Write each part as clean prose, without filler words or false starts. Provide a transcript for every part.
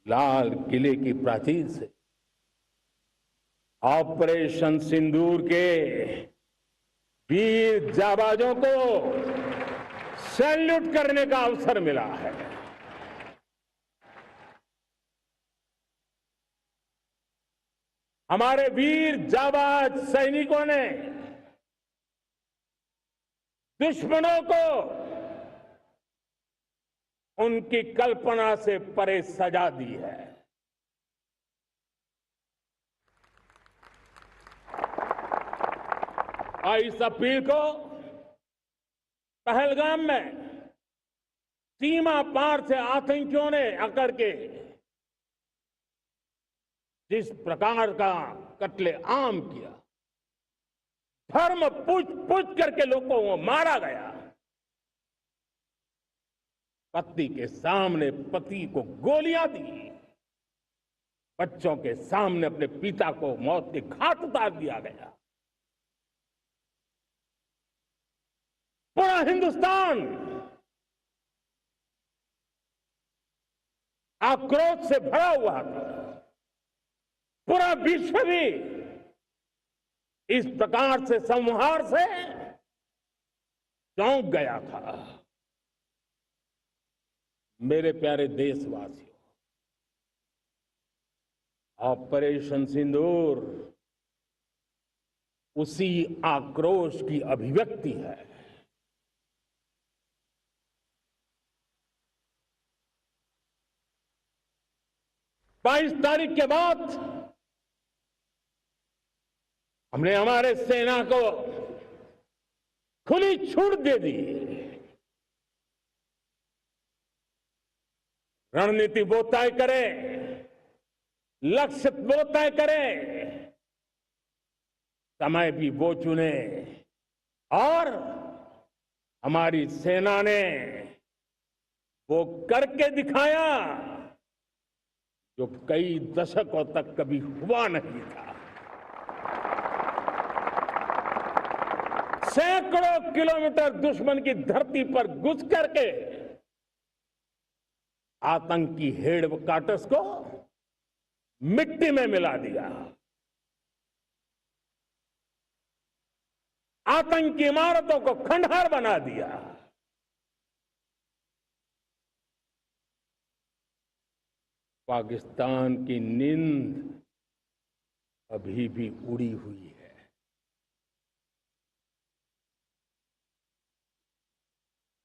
लाल किले की प्राचीर से ऑपरेशन सिंदूर के वीर जाबाजों को सैल्यूट करने का अवसर मिला है। हमारे वीर जाबाज सैनिकों ने दुश्मनों को उनकी कल्पना से परे सजा दी है। और इस अपील को पहलगाम में सीमा पार से आतंकियों ने आकर के जिस प्रकार का कत्ले आम किया, धर्म पूछ करके लोगों को मारा गया, पत्नी के सामने पति को गोलियां दी, बच्चों के सामने अपने पिता को मौत के घाट उतार दिया गया। पूरा हिंदुस्तान आक्रोश से भरा हुआ था। पूरा विश्व भी इस प्रकार से संहार से चौंक गया था। मेरे प्यारे देशवासियों, ऑपरेशन सिंदूर उसी आक्रोश की अभिव्यक्ति है। 22 तारीख के बाद हमने हमारे सेना को खुली छूट दे दी। रणनीति वो तय करे, लक्ष्य वो तय करे, समय भी वो चुने, और हमारी सेना ने वो करके दिखाया जो कई दशकों तक कभी हुआ नहीं था। सैकड़ों किलोमीटर दुश्मन की धरती पर घुस करके आतंकी हेडक्वार्टर्स को मिट्टी में मिला दिया, आतंकी इमारतों को खंडहर बना दिया। पाकिस्तान की नींद अभी भी उड़ी हुई है।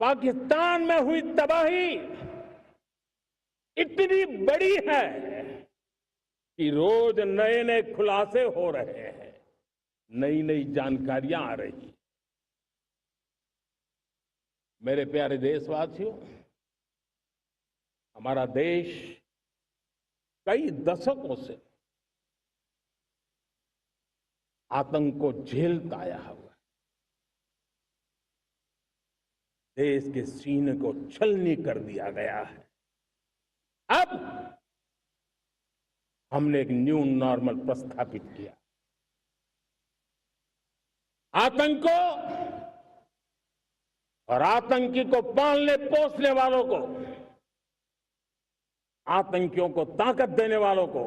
पाकिस्तान में हुई तबाही इतनी बड़ी है कि रोज नए नए खुलासे हो रहे हैं, नई नई जानकारियां आ रही। मेरे प्यारे देशवासियों, हमारा देश कई दशकों से आतंक को झेलता आया हुआ है। देश के सीने को छलनी कर दिया गया है। अब हमने एक न्यू नॉर्मल प्रस्थापित किया। आतंक को और आतंकी को पालने पोसने वालों को, आतंकियों को ताकत देने वालों को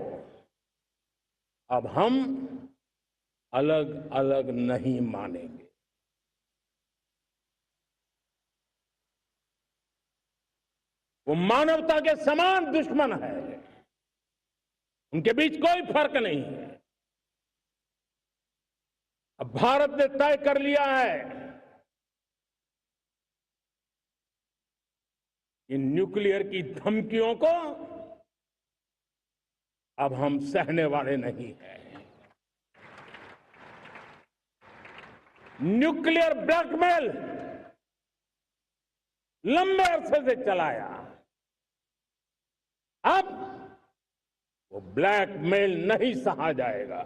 अब हम अलग अलग नहीं मानेंगे। वो मानवता के समान दुश्मन है, उनके बीच कोई फर्क नहीं है। अब भारत ने तय कर लिया है कि न्यूक्लियर की धमकियों को अब हम सहने वाले नहीं हैं। न्यूक्लियर ब्लैकमेल लंबे अरसे से चलाया, अब वो ब्लैकमेल नहीं सहा जाएगा।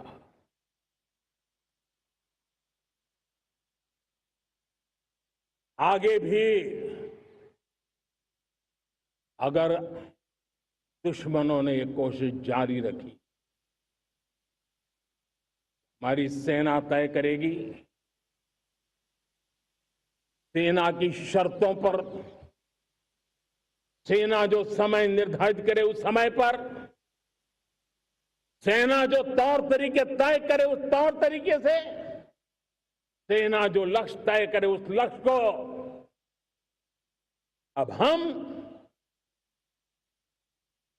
आगे भी अगर दुश्मनों ने ये कोशिश जारी रखी, हमारी सेना तय करेगी, सेना की शर्तों पर, सेना जो समय निर्धारित करे उस समय पर सेना जो तौर तरीके तय करे उस तौर तरीके से, सेना जो लक्ष्य तय करे उस लक्ष्य को अब हम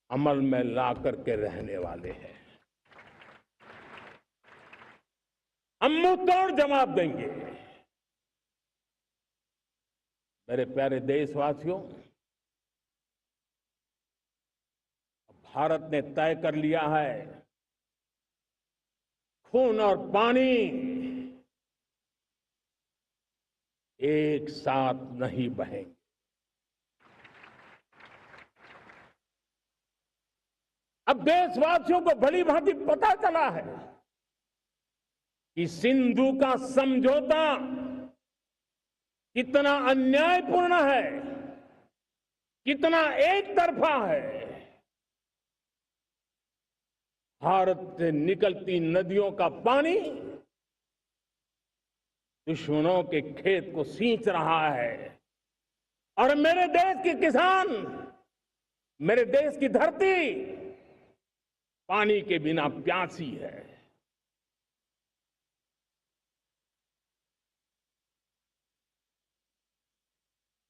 अमल में ला करके रहने वाले हैं। हम मुंह तोड़ जवाब देंगे। मेरे प्यारे देशवासियों, भारत ने तय कर लिया है, खून और पानी एक साथ नहीं बहेंगे। अब देशवासियों को भली भांति पता चला है कि सिंधु का समझौता कितना अन्यायपूर्ण है, कितना एक तरफा है। भारत से निकलती नदियों का पानी दुश्मनों के खेत को सींच रहा है और मेरे देश के किसान, मेरे देश की धरती पानी के बिना प्यासी है।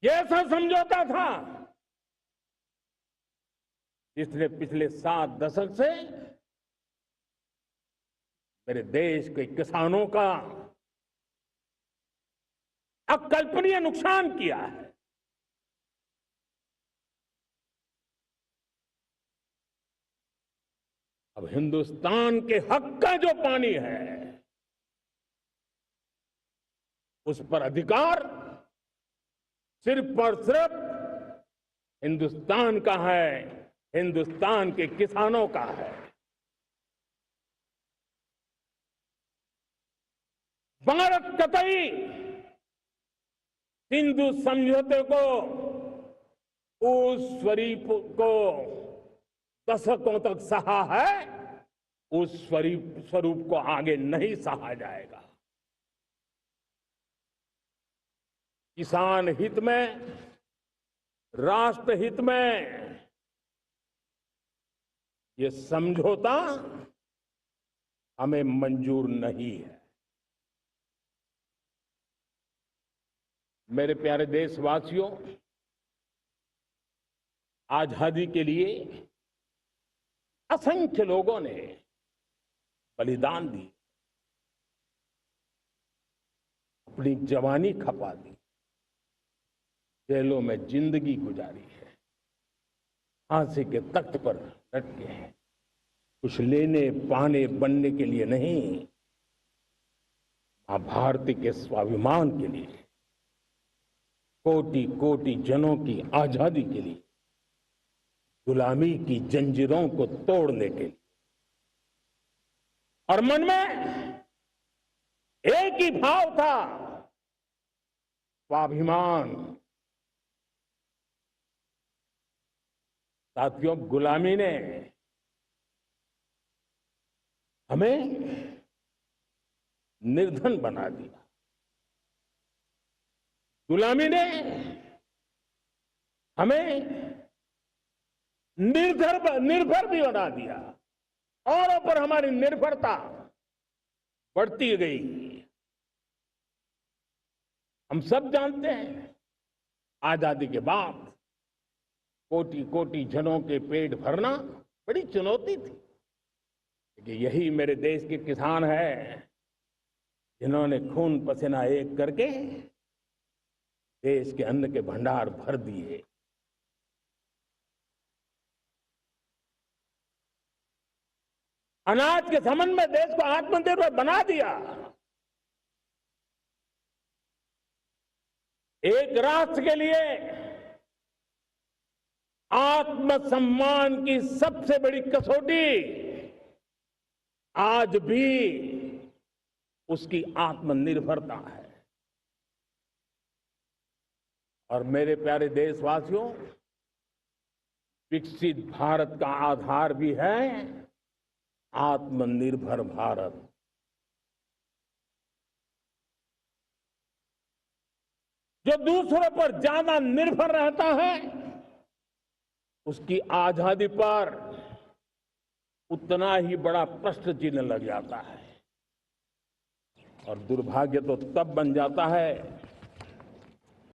ये ऐसा समझौता था जिसने पिछले 7 दशक से मेरे देश के किसानों का अकल्पनीय नुकसान किया है। अब हिंदुस्तान के हक का जो पानी है उस पर अधिकार सिर्फ और सिर्फ हिंदुस्तान का है, हिंदुस्तान के किसानों का है। भारत कतई सिंधु समझौते को, उस स्वरूप को दशकों तक सहा है, उस स्वरूप को आगे नहीं सहा जाएगा। किसान हित में, राष्ट्र हित में ये समझौता हमें मंजूर नहीं है। मेरे प्यारे देशवासियों, आजादी के लिए असंख्य लोगों ने बलिदान दी, अपनी जवानी खपा दी, जेलों में जिंदगी गुजारी है, फांसी के तख्त पर लटके हैं। कुछ लेने पाने बनने के लिए नहीं, मां भारती के स्वाभिमान के लिए, कोटि कोटि जनों की आजादी के लिए, गुलामी की जंजीरों को तोड़ने के लिए। और मन में एक ही भाव था, स्वाभिमान। साथियों, गुलामी ने हमें निर्धन बना दिया, गुलामी ने हमें निर्भर भी बना दिया, औरों पर हमारी निर्भरता बढ़ती गई। हम सब जानते हैं, आजादी के बाद कोटि कोटि जनों के पेट भरना बड़ी चुनौती थी। लेकिन यही मेरे देश के किसान हैं जिन्होंने खून पसीना एक करके देश के अन्न के भंडार भर दिए। अनाज के संबंध में देश को आत्मनिर्भर बना दिया। एक राष्ट्र के लिए आत्मसम्मान की सबसे बड़ी कसौटी आज भी उसकी आत्मनिर्भरता है। और मेरे प्यारे देशवासियों, विकसित भारत का आधार भी है आत्मनिर्भर भारत। जो दूसरों पर ज्यादा निर्भर रहता है, उसकी आजादी पर, उतना ही बड़ा प्रश्न चिन्ह लग जाता है। और दुर्भाग्य तो तब बन जाता है